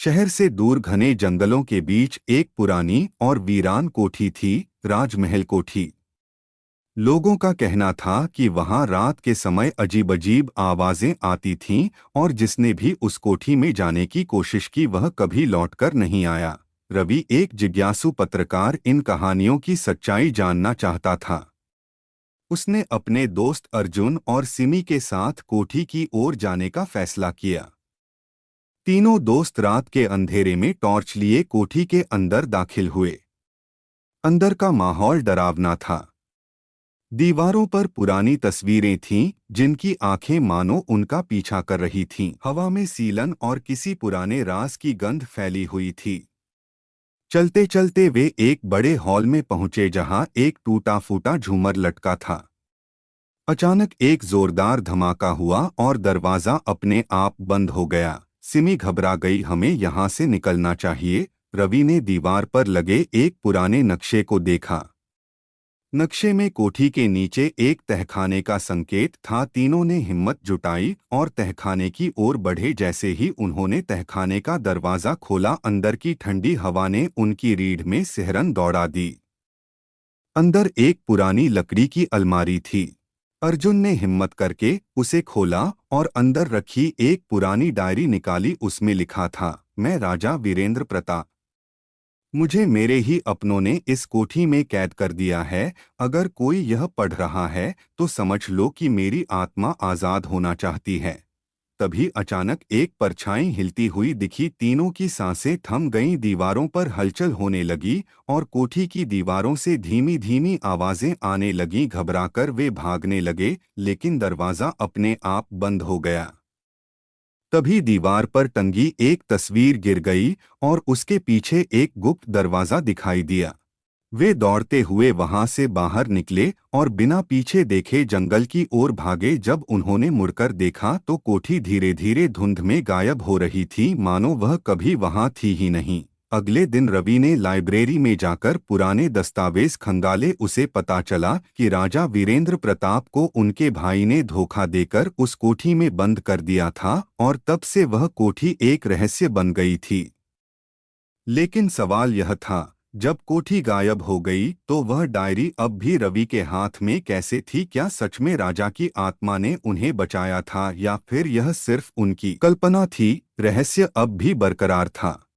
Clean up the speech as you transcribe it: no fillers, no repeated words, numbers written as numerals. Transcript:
शहर से दूर घने जंगलों के बीच एक पुरानी और वीरान कोठी थी, राजमहल कोठी। लोगों का कहना था कि वहां रात के समय अजीब-अजीब आवाजें आती थीं और जिसने भी उस कोठी में जाने की कोशिश की वह कभी लौटकर नहीं आया। रवि, एक जिज्ञासु पत्रकार, इन कहानियों की सच्चाई जानना चाहता था। उसने अपने दोस्त अर्जुन और सिमी के साथ कोठी की ओर जाने का फैसला किया। तीनों दोस्त रात के अंधेरे में टॉर्च लिए कोठी के अंदर दाखिल हुए। अंदर का माहौल डरावना था। दीवारों पर पुरानी तस्वीरें थीं, जिनकी आंखें मानो उनका पीछा कर रही थीं। हवा में सीलन और किसी पुराने राज की गंध फैली हुई थी। चलते चलते वे एक बड़े हॉल में पहुंचे जहां एक टूटा फूटा झूमर लटका था। अचानक एक जोरदार धमाका हुआ और दरवाजा अपने आप बंद हो गया। सिमी घबरा गई। हमें यहाँ से निकलना चाहिए। रवि ने दीवार पर लगे एक पुराने नक्शे को देखा। नक्शे में कोठी के नीचे एक तहखाने का संकेत था। तीनों ने हिम्मत जुटाई और तहखाने की ओर बढ़े। जैसे ही उन्होंने तहखाने का दरवाजा खोला, अंदर की ठंडी हवा ने उनकी रीढ़ में सिहरन दौड़ा दी। अंदर एक पुरानी लकड़ी की अलमारी थी। अर्जुन ने हिम्मत करके उसे खोला और अंदर रखी एक पुरानी डायरी निकाली। उसमें लिखा था, मैं राजा वीरेंद्र प्रताप। मुझे मेरे ही अपनों ने इस कोठी में कैद कर दिया है। अगर कोई यह पढ़ रहा है तो समझ लो कि मेरी आत्मा आजाद होना चाहती है। तभी अचानक एक परछाई हिलती हुई दिखी। तीनों की सांसें थम गईं। दीवारों पर हलचल होने लगी और कोठी की दीवारों से धीमी धीमी आवाजें आने लगीं। घबराकर वे भागने लगे, लेकिन दरवाजा अपने आप बंद हो गया। तभी दीवार पर टंगी एक तस्वीर गिर गई और उसके पीछे एक गुप्त दरवाजा दिखाई दिया। वे दौड़ते हुए वहां से बाहर निकले और बिना पीछे देखे जंगल की ओर भागे। जब उन्होंने मुड़कर देखा तो कोठी धीरे धीरे धुंध में गायब हो रही थी, मानो वह कभी वहां थी ही नहीं। अगले दिन रवि ने लाइब्रेरी में जाकर पुराने दस्तावेज खंगाले। उसे पता चला कि राजा वीरेंद्र प्रताप को उनके भाई ने धोखा देकर उस कोठी में बंद कर दिया था और तब से वह कोठी एक रहस्य बन गई थी। लेकिन सवाल यह था, जब कोठी गायब हो गई तो वह डायरी अब भी रवि के हाथ में कैसे थी? क्या सच में राजा की आत्मा ने उन्हें बचाया था या फिर यह सिर्फ उनकी कल्पना थी? रहस्य अब भी बरकरार था।